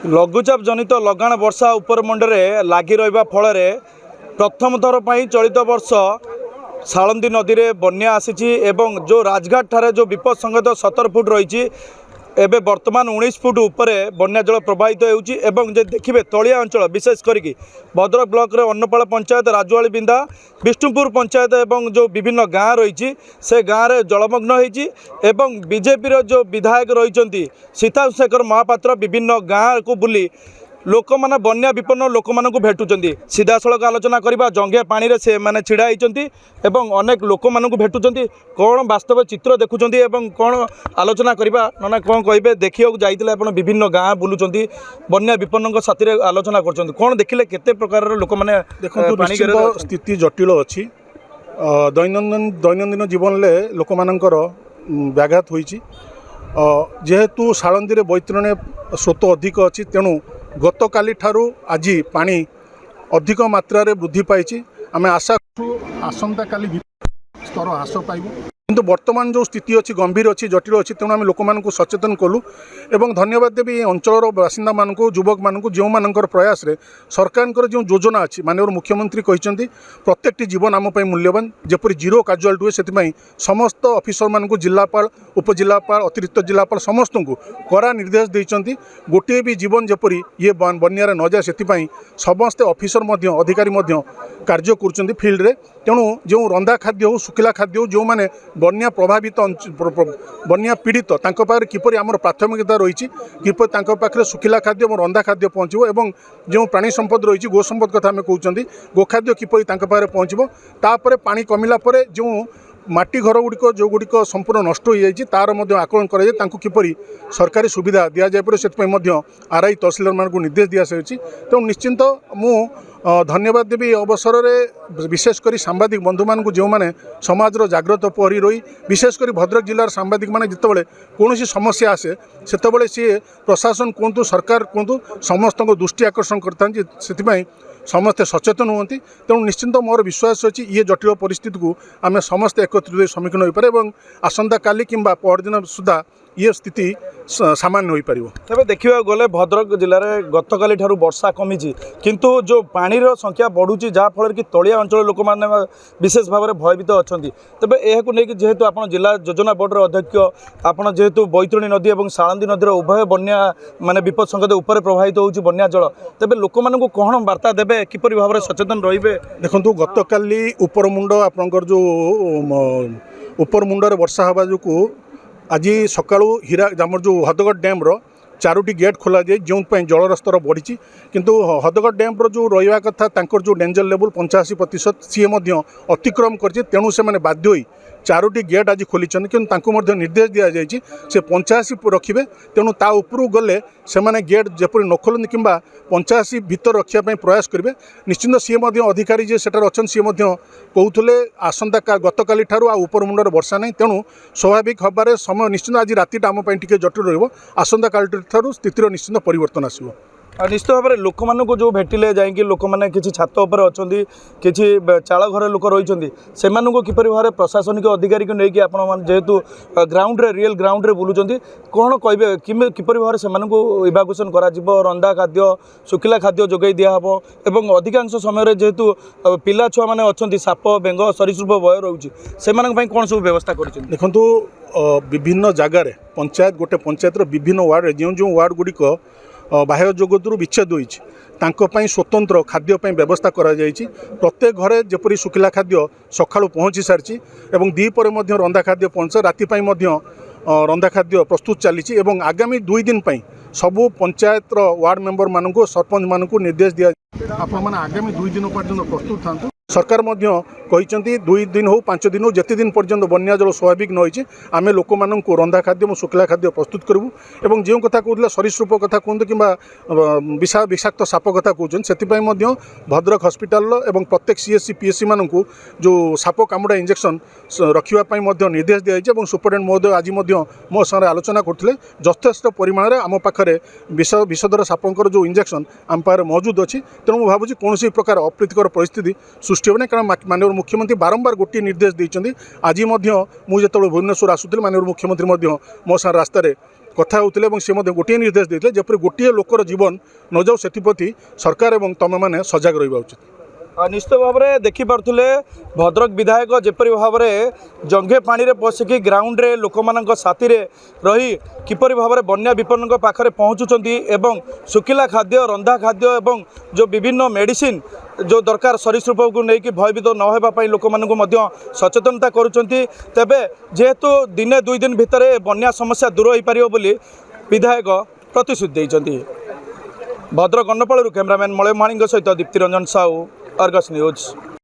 लघुचाप जनित लगाण वर्षा उपरमंडले लगी रहा फल प्रथम थर पर चलित वर्ष सालंदी नदी में बन्या आसी एवं जो राजघाट ठारे जो विपद संकेत 17 फुट रही एबे वर्तमान 19 फुट उपरे बन्या जल प्रवाहित होती देखिए तलिया अंचल विशेष करके भद्रक ब्लॉक रे अन्नपाल पंचायत राजुआली बिंदा विष्णुपुर पंचायत एवं जो विभिन्न गाँ रही से गाँव में जलमग्न होती एवं बीजेपी जो विधायक रही सीता शेखर महापात्र विभिन्न गाँव को बुली लोक मैंने बन्या विपन्न लोक मान भेटुंट सीधा सड़क आलोचना करवा जंगिया पानी रे से माने छिड़ा होती अनेक लोक मान भेटुंट कौन वास्तव चित्र देखुं कौन आलोचना करवा ना कौन कहे देखा जाइए आप विभिन्न गाँ बुलूँ बन्या विपन्न साथी आलोचना कर कौन देखिले केते प्रकार लोक मैंने देखो स्थिति जटिल अच्छी दैनंदिन जीवन में लोक मानकर व्याघात होइछि जेहेतु सालंदी रे बैतरणी स्रोत अधिक अच्छी तेणु गत काली ठारू आज पानी अधिक मात्रा रे वृद्धि पाई आम आशा आसंता काली स्तर ह्रास पाइबू किंतु वर्तमान जो स्थिति अच्छी गंभीर अच्छी जटिल अच्छी तेणु आम लोक मानक सचेतन कलु एवं धन्यवाद देवी अंचल बासिंदा मानक युवक मानक जो मानकर प्रयास रे सरकार जो योजना अच्छी माननीय मुख्यमंत्री कहते प्रत्येक जीवन आम मूल्यवान जपरी जीरो काजुआलिटी हुए से समस्त अफिसर मानक जिलापाल उपजिलापाल अतिरिक्त जिलापाल समस्त को कड़ा निर्देश देते गोटे भी जीवन जपरी ये बन्यार न जाए से समस्ते अफिसर अधिकारी कार्य कर फिल्ड रे तेणु जो रंधा खाद्य हो सुखिला खाद्य हो जो मैंने बन्या प्रभावित बन्या पीड़ित पाखे किपरि आमर प्राथमिकता रही किपर पाखे सुखिला खाद्य और रंधा खाद्य पहुँचो एवं जो प्राणी संपद रही गो संपद कथा आम कहते गोखाद्य किपरि पाखे पहुँचो तापर पानी कमिला जो माटी घर गुड़िक जो गुड़िक संपूर्ण नष्ट हो जाए तार आकलन कर किपरि सरकारी सुविधा दि जाए से आरआई तहसिलदार मान निर्देश दि सारी तेणु निश्चिंत मु धन्यवाद देवी अवसर में विशेषकर सांबादिक बंधु मान जो मैंने समाज जाग्रत प्रहरी रही विशेषकर भद्रक जिलार सांबादिक मैंने जितेबाला कौन समस्या आसे से सी प्रशासन कहतु सरकार कहतु समस्त दृष्टि आकर्षण करते समस्ते सचेतन होती तेणु निश्चिंत मोर विश्वास अच्छी ये जटिल परिस्थिति को आम समस्ते एकत्रित सम्मुखीन हो पारे और आसंता काली किंबा परदिन सुधा ये स्थिति सामान्य हो पार। तबे देखा गले भद्रक जिले में गत काली ठारू वर्षा कमी किंतु जो पानी संख्या बढ़ुची जहाँफल कि तलिया अंचल लोक मैंने विशेष भाव में भयभीत अच्छा तेज यह नहीं जेहेतु आप जिला योजना बोर्डर अध्यक्ष आप जेहेतु बैतरणी नदी और सालंदी नदीर उभय बन्या माने विपद संकेत उपर प्रभावित होची बन्या जल तेज लोक मानू कौन वार्ता देवे किपरि भाव में सचेतन रे देखो गत काली उपरमुंड आपंकर जो उपरमुंडे वर्षा हवा जो आज सका हीरा आमर जो हदगढ़ डैम्र 4टी गेट खोल जाए जो जलर स्तर बढ़ी किंतु हदगढ़ डैम्र जो रहा कथा जो डेंजर लेवल 85% सी अतिक्रम कर तेणु से बाध्य होई 4टी गेट आज खोली कि निर्देश दि जाए से 85 रखिए तेणु ता उपरू गले से गेट जपरी न खोलती कि 85 भीतर रखापी प्रयास करेंगे निश्चिंत सी अधिकारी जे सेटार अच्छन सी कहते आसंता गत काली ठारू उपरमुंडर वर्षा नहीं तेणु स्वाभाविक हबार समय निश्चिंत आज रातिटा आम टे जटिल रसंता काली ठारू स्थितिर निश्चिंत परिवर्तन आसो निश्चित भाव में लोक मान जो भेटिले जाकि लोक मैंने किसी छात उपर अच्छा किसी चाल घर लोक रही से किपर भाव में प्रशासनिक अधिकारी को लेकिन आप जेहेतु ग्राउंड रे रियल ग्राउंड रे बुलूँ कौन कहे किपर भाव में से इवाकुएसन कर रंधा खाद्य सुखिला खाद्य जोगाई दिहब और अधिकांश समय जेहेतु पिला छुआ मैंने अच्छा साप बेंग सरीसृप भय रोचे से कौन सब व्यवस्था कर देखु विभिन्न जगार पंचायत गोटे पंचायतर विभिन्न वार्ड जो जो वार्ड गुड़िक बाह्य जगत विच्छेद होती स्वतंत्र खाद्यपाई व्यवस्था करा प्रत्येक घरे जपरी सुखिला खाद्य सकाळु पहुँची सारी और दीपर रंधा खाद्य पहुँच राति रंधा खाद्य प्रस्तुत चली आगामी 2 दिन सबू पंचायत वार्ड मेंबर मानक सरपंच मानक निर्देश दिया आपण आगामी 2 दिन पर्यंत प्रस्तुत था सरकार कहते 2 दिन हो 5 दिन हो जिते दिन पर्यंत बन्या जल स्वाभाविक न होइछि आमे लोक मानक रंधा खाद्य और सुखिला खाद्य प्रस्तुत करूँ एवं जो कथा कहते सरीसृप कथा कहते कि विषाक्त साप कथा कहते से भद्रक हस्पिटाल एवं प्रत्येक सीएससी पीएससी मानक जो साप कामुड़ा इंजेक्शन रखापी निर्देश दिया और सुपरिटेडेंट महोदय आज मो साथ आलोचना करते यथेष्ट परिमाण में आम पाखे विषधर सापंकर जो इंजेक्शन आम पाखे मौजूद अच्छी तेणु भावुँ कौन प्रकार अप्रीतिकर परिस्थिति सृष्टि होने कारण माननीय मुख्यमंत्री बारंबार गोटे निर्देश देते आज मुझे भुवनेश्वर आसूली माननीय मुख्यमंत्री मो साथ रास्तार କଥା ହେଉଥିଲେ ଏବଂ ସେ ମଧ୍ୟ ଗୋଟିଏ ନିର୍ଦ୍ଦେଶ ଦେଇଥିଲେ ଯେପରି ଗୋଟିଏ ଲୋକର ଜୀବନ ନ ଯାଉ ସେଥିପ୍ରତି ସରକାର ଏବଂ ତମେମାନେ ସଜାଗ ରହିବା ଉଚିତ। ନିଶ୍ଚିତ ଭାବରେ ଦେଖିପାରୁଥିଲେ ଭଦ୍ରକ ବିଧାୟକ ଯେପରି ଭାବରେ ଜଙ୍ଘେ ପାଣିରେ ପଶିକି ଗ୍ରାଉଣ୍ଡରେ ଲୋକମାନଙ୍କ ସାଥିରେ ରହି କିପରି ଭାବରେ ବନ୍ୟା ବିପନ୍ନଙ୍କ ପାଖରେ ପହଞ୍ଚୁଛନ୍ତି ଏବଂ ଶୁଖିଲା ଖାଦ୍ୟ ରନ୍ଧା ଖାଦ୍ୟ ଏବଂ ଯେଉଁ ବିଭିନ୍ନ ମେଡ଼ିସିନ ଯେଉଁ ଦରକାର ସରୀସୃପକୁ ନେଇକି ଭୟଭୀତ ନ ହେବା ପାଇଁ ଲୋକମାନଙ୍କୁ ମଧ୍ୟ ସଚେତନତା କରୁଛନ୍ତି। ତେବେ ଯେହେତୁ ଦିନେ 2 ଦିନ ଭିତରେ ବନ୍ୟା ସମସ୍ୟା ଦୂର ହୋଇପାରିବ ବୋଲି ବିଧାୟକ ପ୍ରତିଶ୍ରୁତି ଦେଇଛନ୍ତି। ଭଦ୍ରକ ଗଣ୍ଡପାଳରୁ କ୍ୟାମେରାମ୍ୟାନ୍ ମଳୟ ମହାଣିଙ୍କ ସହିତ ଦୀପ୍ତି ରଞ୍ଜନ ସାହୁ, Argus News।